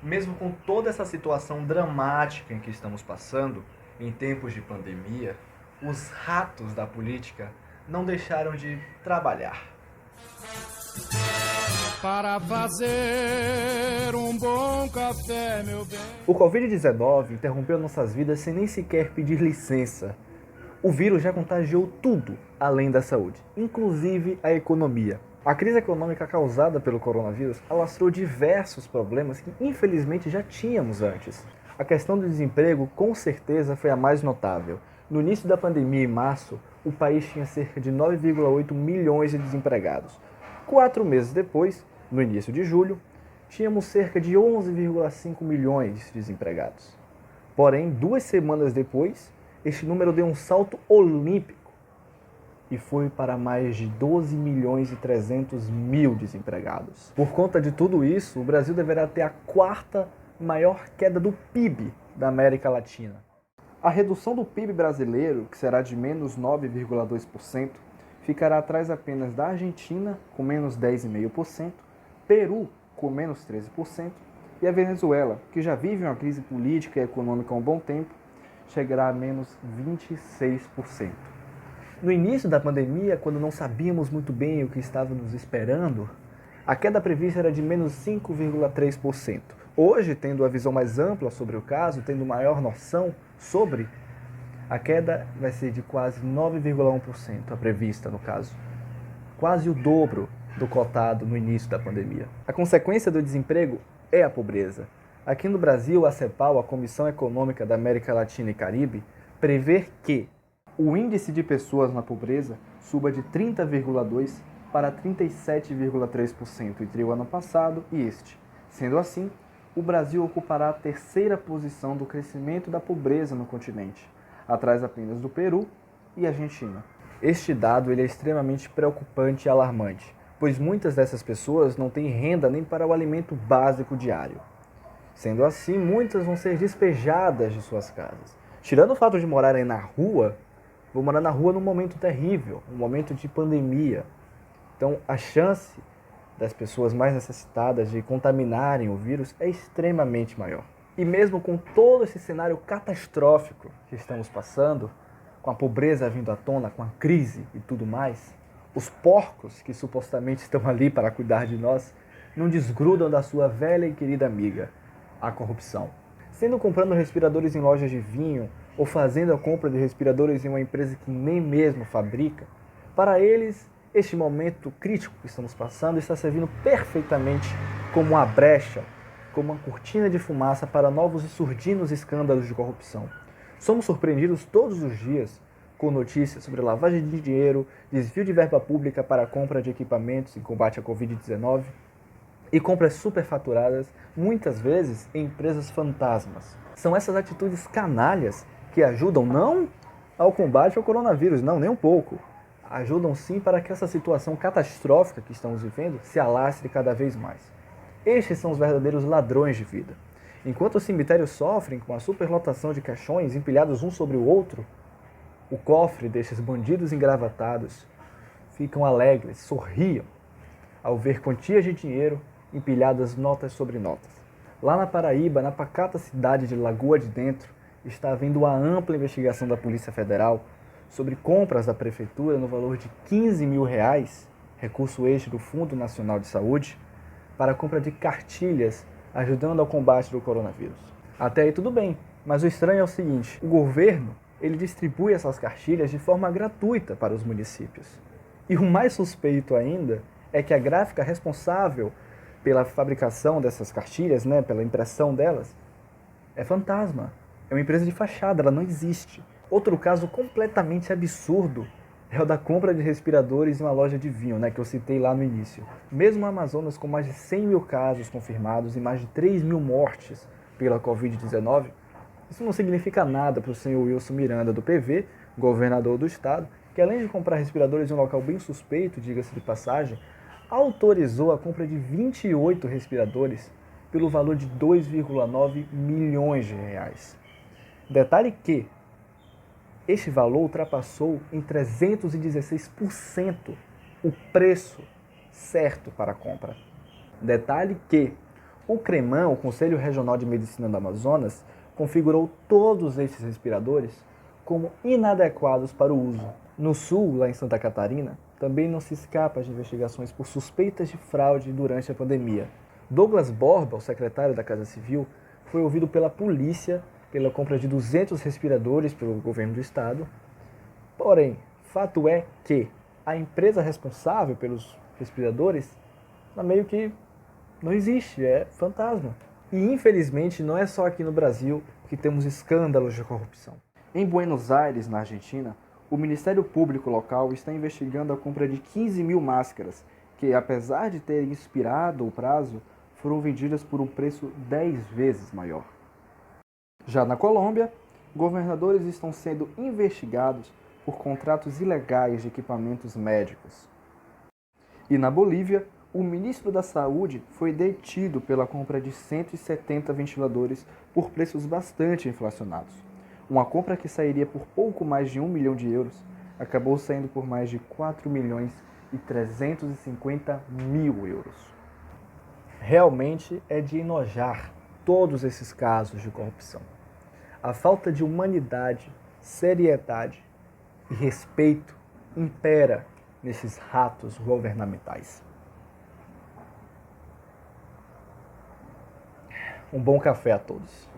Mesmo com toda essa situação dramática em que estamos passando, em tempos de pandemia, os ratos da política não deixaram de trabalhar. Para fazer um bom café, meu bem. O Covid-19 interrompeu nossas vidas sem nem sequer pedir licença. O vírus já contagiou tudo além da saúde, inclusive a economia. A crise econômica causada pelo coronavírus alastrou diversos problemas que infelizmente já tínhamos antes. A questão do desemprego com certeza foi a mais notável. No início da pandemia, em março, o país tinha cerca de 9,8 milhões de desempregados. 4 meses depois, no início de julho, tínhamos cerca de 11,5 milhões de desempregados. Porém, 2 semanas depois, este número deu um salto olímpico e foi para mais de 12 milhões e 300 mil desempregados. Por conta de tudo isso, o Brasil deverá ter a quarta maior queda do PIB da América Latina. A redução do PIB brasileiro, que será de menos 9,2%, ficará atrás apenas da Argentina, com menos 10,5%, Peru, com menos 13%, e a Venezuela, que já vive uma crise política e econômica há um bom tempo, chegará a menos 26%. No início da pandemia, quando não sabíamos muito bem o que estava nos esperando, a queda prevista era de menos 5,3%. Hoje, tendo a visão mais ampla sobre o caso, tendo maior noção sobre, a queda vai ser de quase 9,1%, a prevista no caso. Quase o dobro do cotado no início da pandemia. A consequência do desemprego é a pobreza. Aqui no Brasil, a CEPAL, a Comissão Econômica da América Latina e Caribe, prevê que o índice de pessoas na pobreza suba de 30,2% para 37,3% entre o ano passado e este. Sendo assim, o Brasil ocupará a terceira posição do crescimento da pobreza no continente, atrás apenas do Peru e Argentina. Este dado ele é extremamente preocupante e alarmante, pois muitas dessas pessoas não têm renda nem para o alimento básico diário. Sendo assim, muitas vão ser despejadas de suas casas. Tirando o fato de morarem na rua, vou morar na rua num momento terrível, um momento de pandemia. Então, a chance das pessoas mais necessitadas de contaminarem o vírus é extremamente maior. E mesmo com todo esse cenário catastrófico que estamos passando, com a pobreza vindo à tona, com a crise e tudo mais, os porcos que supostamente estão ali para cuidar de nós não desgrudam da sua velha e querida amiga, a corrupção. Sendo comprando respiradores em lojas de vinho ou fazendo a compra de respiradores em uma empresa que nem mesmo fabrica, para eles, este momento crítico que estamos passando está servindo perfeitamente como uma brecha, como uma cortina de fumaça para novos e surdinos escândalos de corrupção. Somos surpreendidos todos os dias com notícias sobre lavagem de dinheiro, desvio de verba pública para a compra de equipamentos em combate à Covid-19 e compras superfaturadas, muitas vezes em empresas fantasmas. São essas atitudes canalhas que ajudam não ao combate ao coronavírus, não, nem um pouco. Ajudam sim para que essa situação catastrófica que estamos vivendo se alastre cada vez mais. Estes são os verdadeiros ladrões de vida. Enquanto os cemitérios sofrem com a superlotação de caixões empilhados um sobre o outro, o cofre destes bandidos engravatados ficam alegres, sorriam ao ver quantias de dinheiro empilhadas notas sobre notas. Lá na Paraíba, na pacata cidade de Lagoa de Dentro, está havendo uma ampla investigação da Polícia Federal sobre compras da Prefeitura no valor de R$15 mil, recurso este do Fundo Nacional de Saúde, para a compra de cartilhas ajudando ao combate do coronavírus. Até aí tudo bem, mas o estranho é o seguinte, o governo ele distribui essas cartilhas de forma gratuita para os municípios. E o mais suspeito ainda é que a gráfica responsável pela fabricação dessas cartilhas, pela impressão delas, é fantasma. É uma empresa de fachada, ela não existe. Outro caso completamente absurdo é o da compra de respiradores em uma loja de vinho, que eu citei lá no início. Mesmo o Amazonas com mais de 100 mil casos confirmados e mais de 3 mil mortes pela Covid-19, isso não significa nada para o senhor Wilson Miranda do PV, governador do estado, que além de comprar respiradores em um local bem suspeito, diga-se de passagem, autorizou a compra de 28 respiradores pelo valor de 2,9 milhões de reais. Detalhe que este valor ultrapassou em 316% o preço certo para a compra. Detalhe que O CREMAM, o Conselho Regional de Medicina do Amazonas, configurou todos esses respiradores como inadequados para o uso. No sul, lá em Santa Catarina, também não se escapa de investigações por suspeitas de fraude durante a pandemia. Douglas Borba, o secretário da Casa Civil, foi ouvido pela polícia pela compra de 200 respiradores pelo governo do estado. Porém, fato é que a empresa responsável pelos respiradores meio que não existe, é fantasma. E infelizmente não é só aqui no Brasil que temos escândalos de corrupção. Em Buenos Aires, na Argentina, o Ministério Público local está investigando a compra de 15 mil máscaras, que apesar de terem expirado o prazo, foram vendidas por um preço 10 vezes maior. Já na Colômbia, governadores estão sendo investigados por contratos ilegais de equipamentos médicos. E na Bolívia, o ministro da Saúde foi detido pela compra de 170 ventiladores por preços bastante inflacionados. Uma compra que sairia por pouco mais de 1 milhão de euros acabou saindo por mais de 4 milhões e 350 mil euros. Realmente é de enojar todos esses casos de corrupção. A falta de humanidade, seriedade e respeito impera nesses ratos governamentais. Um bom café a todos.